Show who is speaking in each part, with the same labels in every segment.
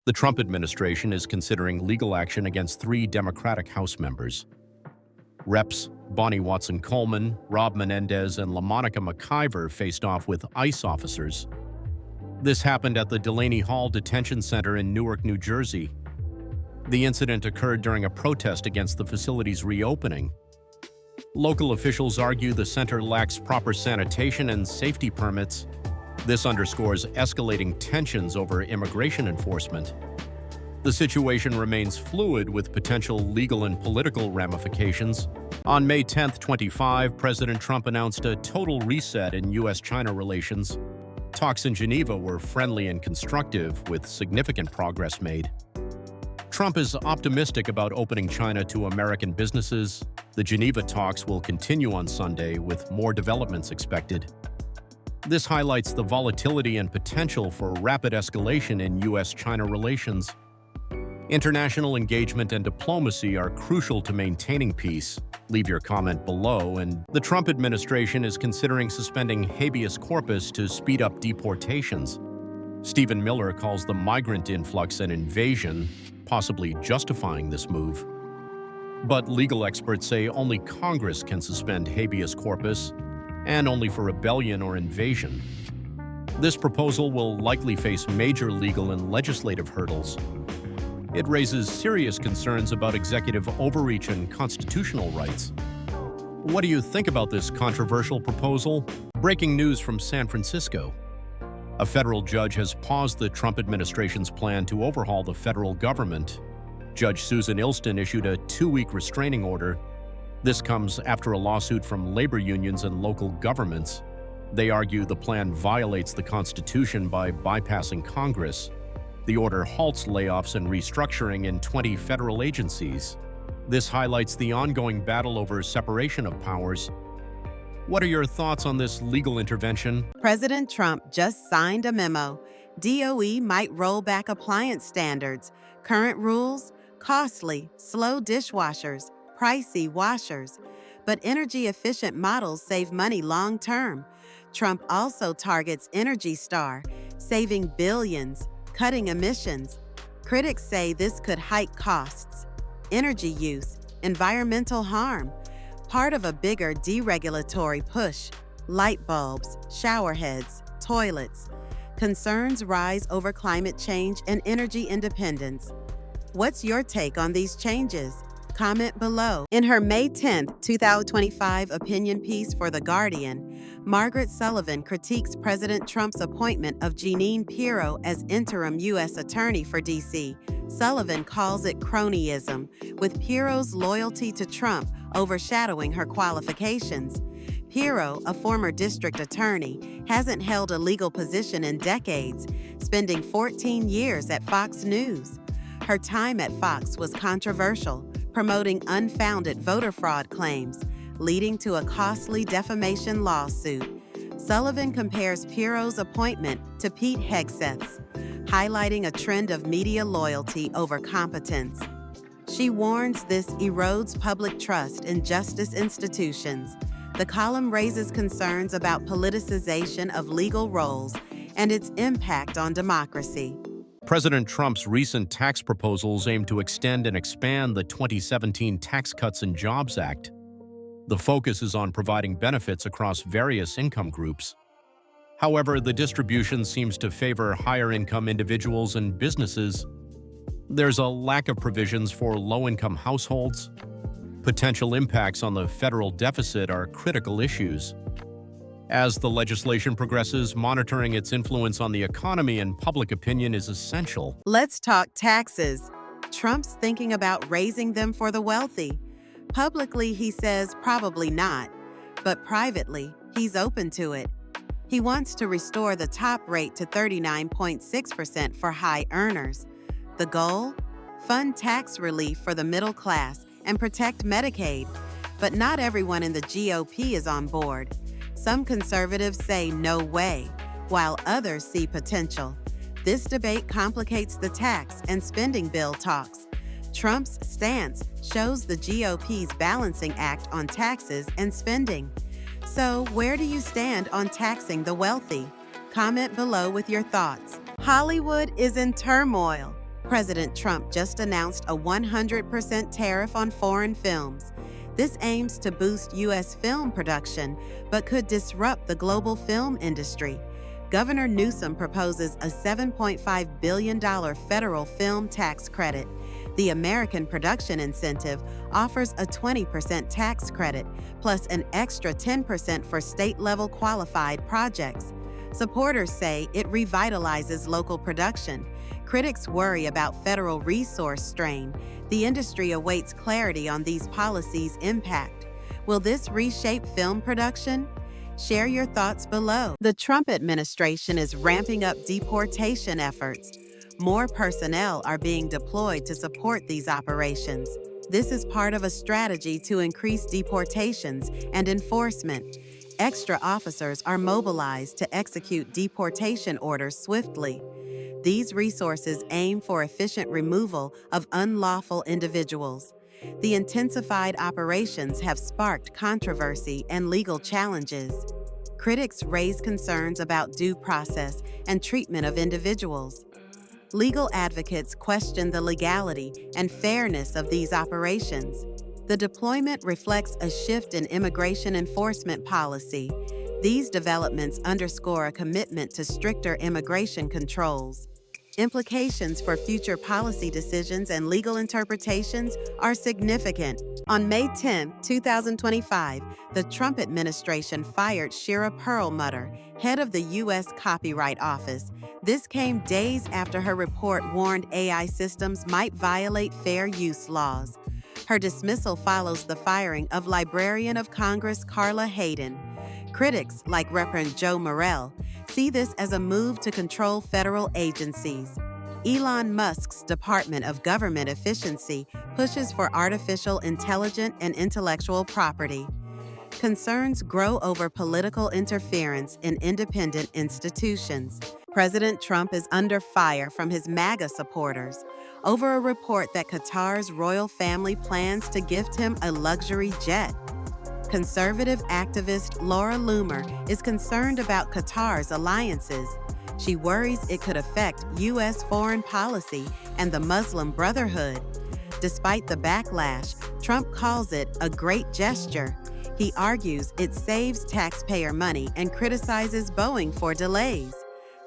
Speaker 1: The Trump administration is considering legal action against three Democratic House members. Reps Bonnie Watson-Coleman, Rob Menendez, and LaMonica McIver faced off with ICE officers. This happened at the Delaney Hall Detention Center in Newark, New Jersey. The incident occurred during a protest against the facility's reopening. Local officials argue the center lacks proper sanitation and safety permits. This underscores escalating tensions over immigration enforcement. The situation remains fluid with potential legal and political ramifications. On May 10, 2025, President Trump announced a total reset in U.S.-China relations. Talks in Geneva were friendly and constructive, with significant progress made. Trump is optimistic about opening China to American businesses. The Geneva talks will continue on Sunday, with more developments expected. This highlights the volatility and potential for rapid escalation in U.S.-China relations. International engagement and diplomacy are crucial to maintaining peace. Leave your comment below. And the Trump administration is considering suspending habeas corpus to speed up deportations. Stephen Miller calls the migrant influx an invasion, possibly justifying this move. But legal experts say only Congress can suspend habeas corpus, and only for rebellion or invasion. This proposal will likely face major legal and legislative hurdles. It raises serious concerns about executive overreach and constitutional rights. What do you think about this controversial proposal? Breaking news from San Francisco. A federal judge has paused the Trump administration's plan to overhaul the federal government. Judge Susan Ilston issued a 2-week restraining order. This comes after a lawsuit from labor unions and local governments. They argue the plan violates the Constitution by bypassing Congress. The order halts layoffs and restructuring in 20 federal agencies. This highlights the ongoing battle over separation of powers. What are your thoughts on this legal intervention?
Speaker 2: President Trump just signed a memo. DOE might roll back appliance standards. Current rules? Costly, slow dishwashers, pricey washers. But energy-efficient models save money long-term. Trump also targets Energy Star, saving billions, cutting emissions. Critics say this could hike costs, energy use, environmental harm, part of a bigger deregulatory push. Light bulbs, shower heads, toilets. Concerns rise over climate change and energy independence. What's your take on these changes? Comment below. In her May 10, 2025 opinion piece for The Guardian, Margaret Sullivan critiques President Trump's appointment of Jeanine Pirro as interim U.S. Attorney for D.C. Sullivan calls it cronyism, with Pirro's loyalty to Trump overshadowing her qualifications. Pirro, a former district attorney, hasn't held a legal position in decades, spending 14 years at Fox News. Her time at Fox was controversial, promoting unfounded voter fraud claims, leading to a costly defamation lawsuit. Sullivan compares Pirro's appointment to Pete Hegseth's, highlighting a trend of media loyalty over competence. She warns this erodes public trust in justice institutions. The column raises concerns about politicization of legal roles and its impact on democracy.
Speaker 1: President Trump's recent tax proposals aim to extend and expand the 2017 Tax Cuts and Jobs Act. The focus is on providing benefits across various income groups. However, the distribution seems to favor higher-income individuals and businesses. There's a lack of provisions for low-income households. Potential impacts on the federal deficit are critical issues. As the legislation progresses, monitoring its influence on the economy and public opinion is essential.
Speaker 2: Let's talk taxes. Trump's thinking about raising them for the wealthy. Publicly, he says probably not, but privately, he's open to it. He wants to restore the top rate to 39.6% for high earners. The goal? Fund tax relief for the middle class and protect Medicaid. But not everyone in the GOP is on board. Some conservatives say no way, while others see potential. This debate complicates the tax and spending bill talks. Trump's stance shows the GOP's balancing act on taxes and spending. So, where do you stand on taxing the wealthy? Comment below with your thoughts. Hollywood is in turmoil. President Trump just announced a 100% tariff on foreign films. This aims to boost U.S. film production, but could disrupt the global film industry. Governor Newsom proposes a $7.5 billion federal film tax credit. The American Production Incentive offers a 20% tax credit, plus an extra 10% for state-level qualified projects. Supporters say it revitalizes local production. Critics worry about federal resource strain. The industry awaits clarity on these policies' impact. Will this reshape film production? Share your thoughts below. The Trump administration is ramping up deportation efforts. More personnel are being deployed to support these operations. This is part of a strategy to increase deportations and enforcement. Extra officers are mobilized to execute deportation orders swiftly. These resources aim for efficient removal of unlawful individuals. The intensified operations have sparked controversy and legal challenges. Critics raise concerns about due process and treatment of individuals. Legal advocates question the legality and fairness of these operations. The deployment reflects a shift in immigration enforcement policy. These developments underscore a commitment to stricter immigration controls. Implications for future policy decisions and legal interpretations are significant. On May 10, 2025, the Trump administration fired Shira Perlmutter, head of the U.S. Copyright Office. This came days after her report warned AI systems might violate fair use laws. Her dismissal follows the firing of Librarian of Congress Carla Hayden. Critics, like Reverend Joe Morrell, see this as a move to control federal agencies. Elon Musk's Department of Government Efficiency pushes for artificial intelligence and intellectual property. Concerns grow over political interference in independent institutions. President Trump is under fire from his MAGA supporters over a report that Qatar's royal family plans to gift him a luxury jet. Conservative activist Laura Loomer is concerned about Qatar's alliances. She worries it could affect U.S. foreign policy and the Muslim Brotherhood. Despite the backlash, Trump calls it a great gesture. He argues it saves taxpayer money and criticizes Boeing for delays.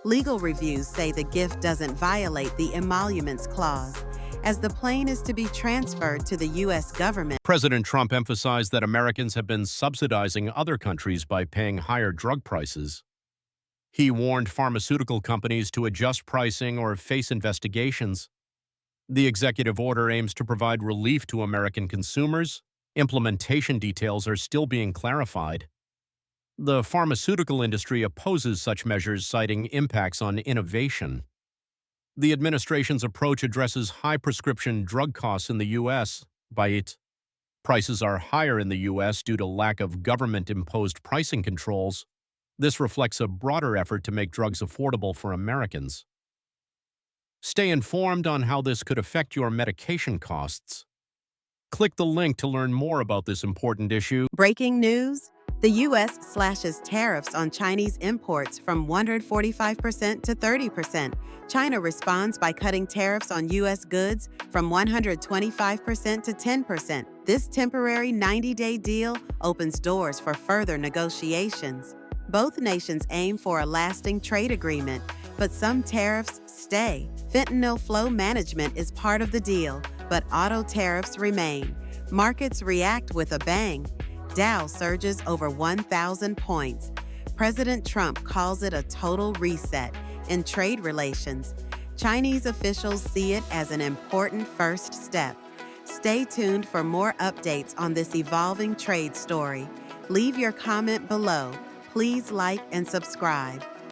Speaker 2: Legal reviews say the gift doesn't violate the emoluments clause, as the plane is to be transferred to the U.S. government.
Speaker 1: President Trump emphasized that Americans have been subsidizing other countries by paying higher drug prices. He warned pharmaceutical companies to adjust pricing or face investigations. The executive order aims to provide relief to American consumers. Implementation details are still being clarified. The pharmaceutical industry opposes such measures, citing impacts on innovation. The administration's approach addresses high prescription drug costs in the U.S. by it. Prices are higher in the U.S. due to lack of government-imposed pricing controls. This reflects a broader effort to make drugs affordable for Americans. Stay informed on how this could affect your medication costs. Click the link to learn more about this important issue.
Speaker 2: Breaking news: the U.S. slashes tariffs on Chinese imports from 145% to 30%. China responds by cutting tariffs on U.S. goods from 125% to 10%. This temporary 90-day deal opens doors for further negotiations. Both nations aim for a lasting trade agreement, but some tariffs stay. Fentanyl flow management is part of the deal, but auto tariffs remain. Markets react with a bang. Dow surges over 1,000 points. President Trump calls it a total reset in trade relations. Chinese officials see it as an important first step. Stay tuned for more updates on this evolving trade story. Leave your comment below. Please like and subscribe.